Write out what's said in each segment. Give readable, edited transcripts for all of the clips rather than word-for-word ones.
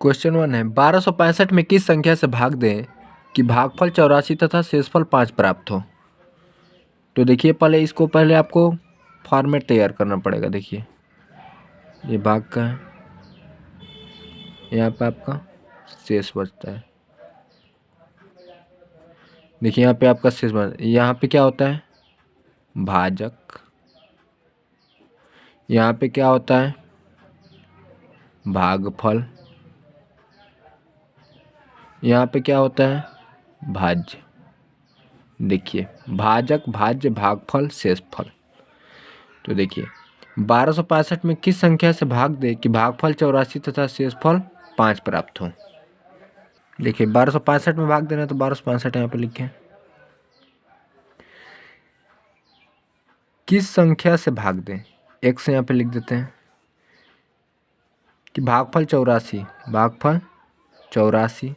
Question 1 है 1265 में किस संख्या से भाग दें कि भागफल 84 तथा शेषफल 5 प्राप्त हो। तो देखिए पहले आपको फॉर्मेट तैयार करना पड़ेगा। देखिए ये भाग का है, यहाँ पे आपका शेष बचता है। देखिए यहाँ पे आपका शेष यहाँ पे क्या होता है भाजक, यहाँ पे क्या होता है भागफल, यहाँ पे क्या होता है भाज्य। देखिए भाजक, भाज्य, भागफल, शेषफल। तो देखिए 1265 में किस संख्या से भाग दे कि भागफल 84 तथा शेषफल 5 प्राप्त हो। देखिए 1265 में भाग देना तो 1265 यहाँ पे लिखे। किस संख्या से भाग दें, एक से यहाँ पे लिख देते हैं कि भागफल 84, भागफल 84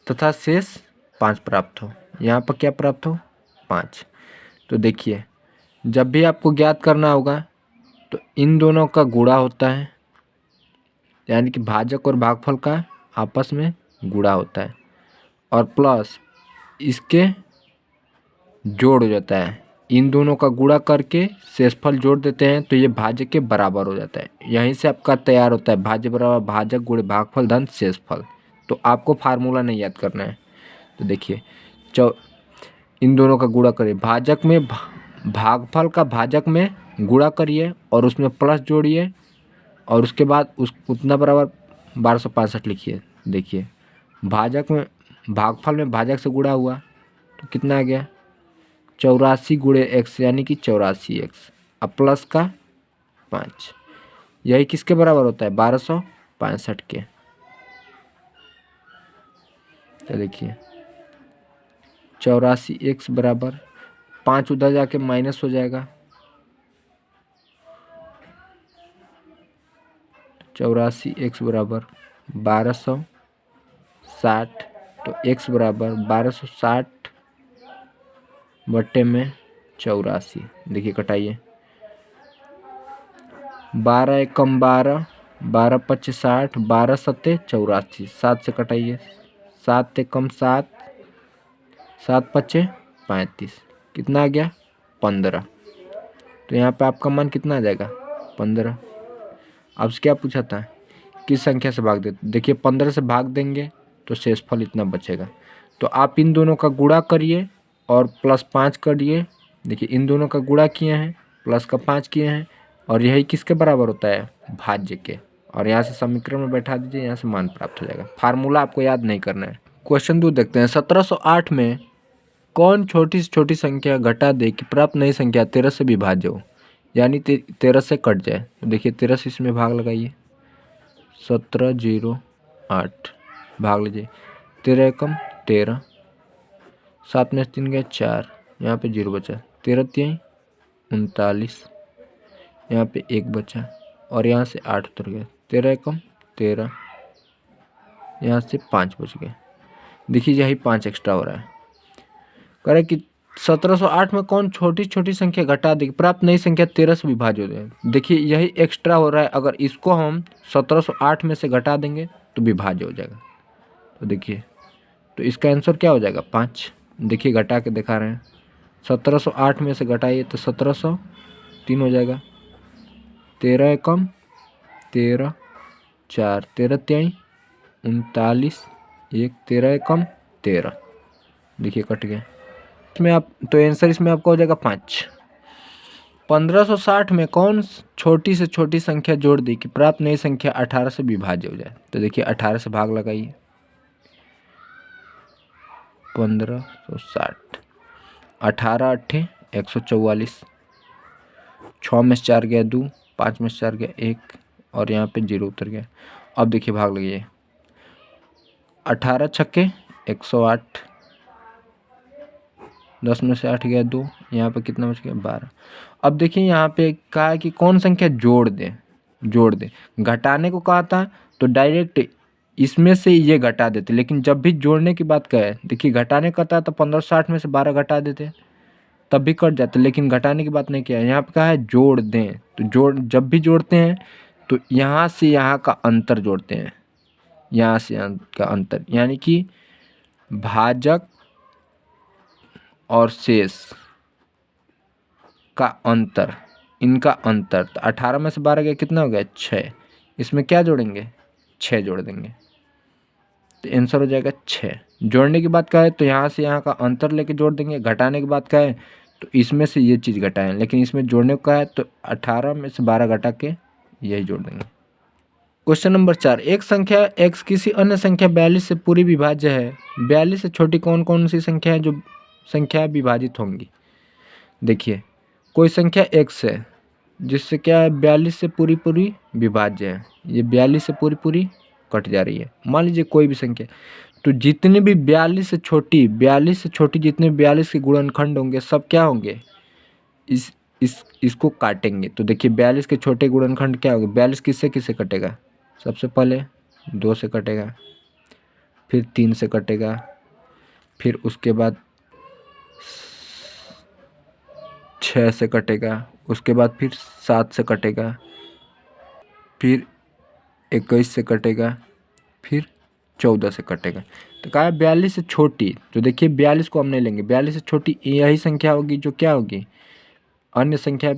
तथा शेष 5 प्राप्त हो। यहाँ पर क्या प्राप्त हो 5। तो देखिए जब भी आपको ज्ञात करना होगा तो इन दोनों का गुणा होता है, यानी कि भाजक और भागफल का आपस में गुणा होता है और प्लस इसके जोड़ हो जाता है। इन दोनों का गुणा करके शेषफल जोड़ देते हैं तो ये भाजक के बराबर हो जाता है। यहीं से आपका तैयार होता है भाज्य बराबर भाजक गुणे भागफल धन शेषफल। तो आपको फार्मूला नहीं याद करना है। तो देखिए इन दोनों का गुणा करिए, भाजक में भागफल का भाजक में गुणा करिए और उसमें प्लस जोड़िए और उसके बाद उतना बराबर 1265 लिखिए। देखिए भाजक में भागफल में भाजक से गुणा हुआ तो कितना आ गया 84 गुणे x, यानी कि 84x, अब प्लस का 5। यही किसके बराबर होता है 1265 के। तो देखिए 84x बराबर 5 उधर जाके माइनस हो जाएगा, 84x बराबर 1260। तो x बराबर 1260 बट्टे में 84। देखिए कटाइए 12 एकम 12, 12 पच्चे 60, 12 सत्ते 84, 7 से कटाइए 7 एकम 7, 7 पच्चे 35, कितना आ गया 15। तो यहाँ पे आपका मान कितना आ जाएगा 15। अब क्या पूछा था किस संख्या से भाग देते। देखिए 15 से भाग देंगे तो शेषफल इतना बचेगा। तो आप इन दोनों का गुणा करिए और प्लस 5 करिए। देखिए इन दोनों का गुणा किए हैं, प्लस का 5 किए हैं और यही किसके बराबर होता है भाज्य के। और यहाँ से समीकरण में बैठा दीजिए, यहाँ से मान प्राप्त हो जाएगा। फार्मूला आपको याद नहीं करना है। क्वेश्चन 2 देखते हैं 1708 में कौन छोटी से छोटी संख्या घटा दे कि प्राप्त नई संख्या 13 से विभाज्य हो, यानी 13 से कट जाए। तो देखिए 13 से इसमें भाग लगाइए 1708 भाग लीजिए 13 एकम 13, 7 में 3 गया 4, यहाँ पे 0 बचा, 13 3 39, यहाँ पे 1 बचा और यहाँ से 8 उतर गया, 13 एकम 13, यहाँ से 5 बच गए। देखिए यही 5 एक्स्ट्रा हो रहा है। कह रहे कि 1708 में कौन छोटी छोटी संख्या घटा देगी प्राप्त नई संख्या 13 से विभाज्य हो जाए। देखिए यही एक्स्ट्रा हो रहा है, अगर इसको हम 1708 में से घटा देंगे तो विभाज्य हो जाएगा। तो देखिए तो इसका आंसर क्या हो जाएगा 5। देखिए घटा के दिखा रहे हैं 1708 में से घटाइए तो 1703 हो जाएगा, 13 एकम 13, 4 13 3 39, 1 13 एकम 13। देखिए कट गया इसमें आप, तो आंसर इसमें आपका हो जाएगा 5। 1560 में कौन छोटी से छोटी संख्या जोड़ दी कि प्राप्त नई संख्या 18 से विभाज्य हो जाए। तो देखिए 18 से भाग लगाइए 1560, 18 8 144, 6 में से 4 गया 2, 5 में से 4 गया 1 और यहाँ पे 0 उतर गया। अब देखिए भाग लगाइए 18 छक्के 108, 10 में से 8 गया 2, यहाँ पे कितना बच गया 12। अब देखिए यहाँ पे कहा है कि कौन संख्या जोड़ दे। घटाने को कहा था तो डायरेक्ट इसमें से ये घटा देते, लेकिन जब भी जोड़ने की बात कहे, देखिए घटाने का था तो 1560 में से 12 घटा देते तब भी कट जाते, लेकिन घटाने की बात नहीं किया। यहाँ पे कहा है जोड़ दें, तो जब भी जोड़ते हैं तो यहाँ से यहाँ का अंतर जोड़ते हैं। यहाँ से यहाँ का अंतर, यानी कि भाजक और शेष का अंतर, इनका अंतर। तो 18 में से 12 गया, कितना हो गया 6। इसमें क्या जोड़ेंगे, 6 जोड़ देंगे, तो आंसर हो जाएगा 6। जोड़ने की बात करें तो यहाँ से यहाँ का अंतर लेके जोड़ देंगे। घटाने की बात करें तो इसमें से ये चीज़ घटाएं, लेकिन इसमें जोड़ने का है तो 18 में से 12 घटा के यही जोड़ देंगे। क्वेश्चन नंबर 4, एक संख्या x किसी अन्य संख्या 42 से पूरी विभाज्य है। 42 से छोटी कौन कौन सी संख्या है जो संख्या विभाजित होंगी। देखिए कोई संख्या x है जिससे क्या है 42 से पूरी विभाज्य है। ये 42 से पूरी कट जा रही है। मान लीजिए कोई भी संख्या, तो जितने भी 42 से छोटी जितने 42 के गुणनखंड होंगे सब क्या होंगे, इसको काटेंगे। तो देखिए 42 के छोटे गुणनखंड क्या होंगे, 42 किससे किससे कटेगा, सबसे पहले 2 से कटेगा, फिर 3 से कटेगा, फिर उसके बाद 6 से कटेगा, उसके बाद फिर 7 से कटेगा, फिर 21 से कटेगा, फिर 14 से कटेगा। तो कहा 42 से छोटी, तो देखिए 42 को हम नहीं लेंगे, 42 से छोटी यही संख्या होगी जो क्या होगी, अन्य संख्या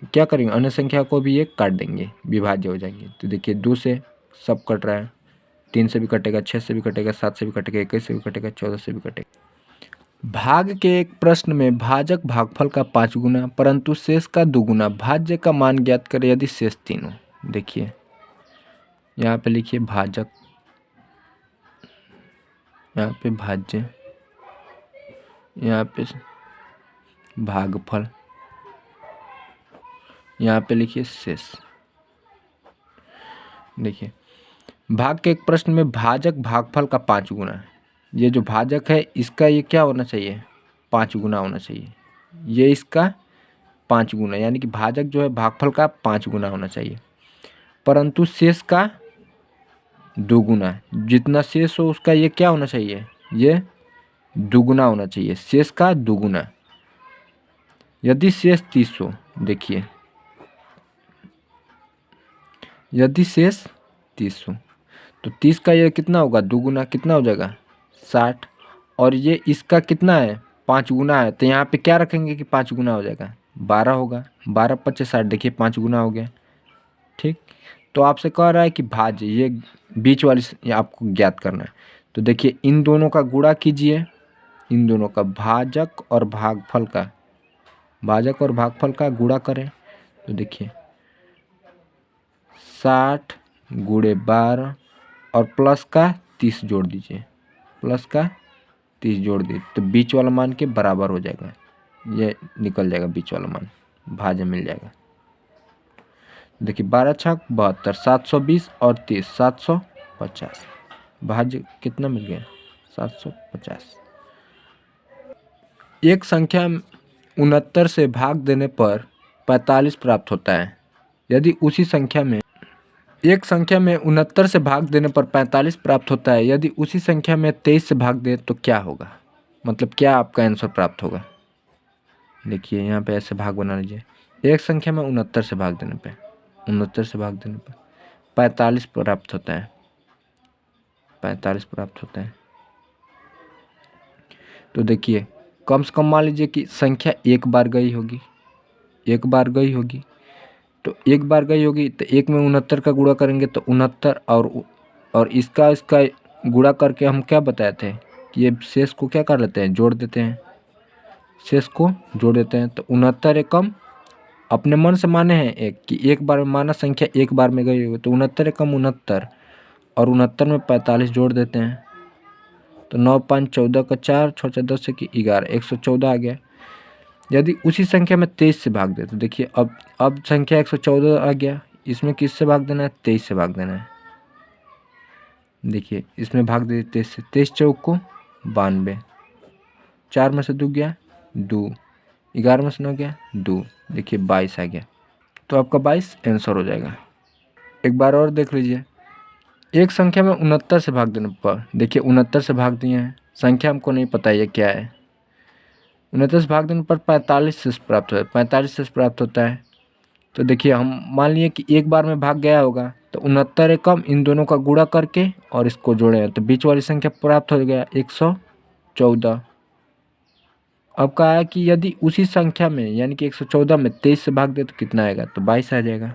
क्या करेंगे, अन्य संख्या को भी ये काट देंगे, विभाज्य हो जाएंगे। तो देखिए 2 से सब कट रहा है, 3 से भी कटेगा, 6 से भी कटेगा, 7 से भी कटेगा, 21 से भी कटेगा, 14 से भी कटेगा। भाग के एक प्रश्न में भाजक भागफल का 5 गुना परंतु शेष का 2 गुना, भाज्य का मान ज्ञात करें यदि शेष 3 हो। देखिए यहाँ पे लिखिए भाजक, यहाँ पे भाज्य, यहाँ पे भागफल, यहाँ पे लिखिए शेष। देखिए भाग के एक प्रश्न में भाजक भागफल का 5 गुना है। ये जो भाजक है इसका ये क्या होना चाहिए, 5 गुना होना चाहिए। ये इसका 5 गुना, यानी कि भाजक जो है भागफल का 5 गुना होना चाहिए, परंतु शेष का 2 गुना। जितना शेष हो उसका ये क्या होना चाहिए, ये 2 गुना होना चाहिए, शेष का 2 गुना। यदि शेष 30 हो, देखिए यदि शेष 30 हो तो 30 का ये कितना होगा, 2 गुना, कितना हो जाएगा 60। और ये इसका कितना है, 5 गुना है। तो यहाँ पे क्या रखेंगे कि 5 गुना हो जाएगा, 12 होगा, 12 × 5 = 60, देखिए 5 गुना हो गया। ठीक, तो आपसे कह रहा है कि भाज्य, ये बीच वाली आपको ज्ञात करना है। तो देखिए इन दोनों का गुणा कीजिए, इन दोनों का भाजक और भागफल का गुणा करें। तो देखिए 60 × 12 और प्लस का 30 जोड़ दीजिए, प्लस का 30 जोड़ दीजिए, तो बीच वाला मान के बराबर हो जाएगा, ये निकल जाएगा बीच वाला मान, भाज्य मिल जाएगा। देखिए 12 × 6 = 72, 720 और 30 750, भाज्य कितना मिल गया 750। एक संख्या 69 से भाग देने पर 45 प्राप्त होता है। यदि उसी संख्या में एक संख्या में 69 से भाग देने पर 45 प्राप्त होता है, यदि उसी संख्या में 23 से भाग दे तो क्या होगा, मतलब क्या आपका आंसर प्राप्त होगा। देखिए यहाँ पे ऐसे भाग बना लीजिए, एक संख्या में 69 से भाग देने पे 45 प्राप्त होता है, 45 प्राप्त होता है। तो देखिए कम से कम मान लीजिए कि संख्या एक बार गई होगी, तो एक बार गई होगी तो एक में 69 का गुणा करेंगे तो 69 और इसका गुणा करके हम क्या बताए थे कि ये शेष को क्या कर लेते हैं, जोड़ देते हैं, शेष को जोड़ देते हैं। तो 69 एकम अपने मन से माने हैं एक कि एक बार में माना संख्या एक बार में गई होगी, तो 69 एकम 69 और 69 में 45 जोड़ देते हैं, तो 9 × 5 = 14 का 4 6 × 10 = 11 114 आ गया। यदि उसी संख्या में 23 से भाग दे तो देखिए अब संख्या 114 आ गया, इसमें किससे भाग देना है, 23 से भाग देना है। देखिए इसमें भाग दे 23 से, 23 × 4 = 92, 4 में से 2 गया 2, 11 में से 9 गया 2, देखिए 22 आ गया। तो आपका 22 आंसर हो जाएगा। एक बार और देख लीजिए, एक संख्या में 69 से भाग देने पर, देखिए 69 से भाग दिए हैं, संख्या हमको नहीं पता ये क्या है, 69 से भाग देने पर 45 शेष प्राप्त होता है, 45 शेष प्राप्त होता है। तो देखिए हम मान लिए कि एक बार में भाग गया होगा तो 69 एकम इन दोनों का गुणा करके और इसको जोड़ें तो बीच वाली संख्या प्राप्त हो गया 114। अब कहा है कि यदि उसी संख्या में यानी कि 114 में 23 से भाग दे तो कितना आएगा, तो 22 आ जाएगा।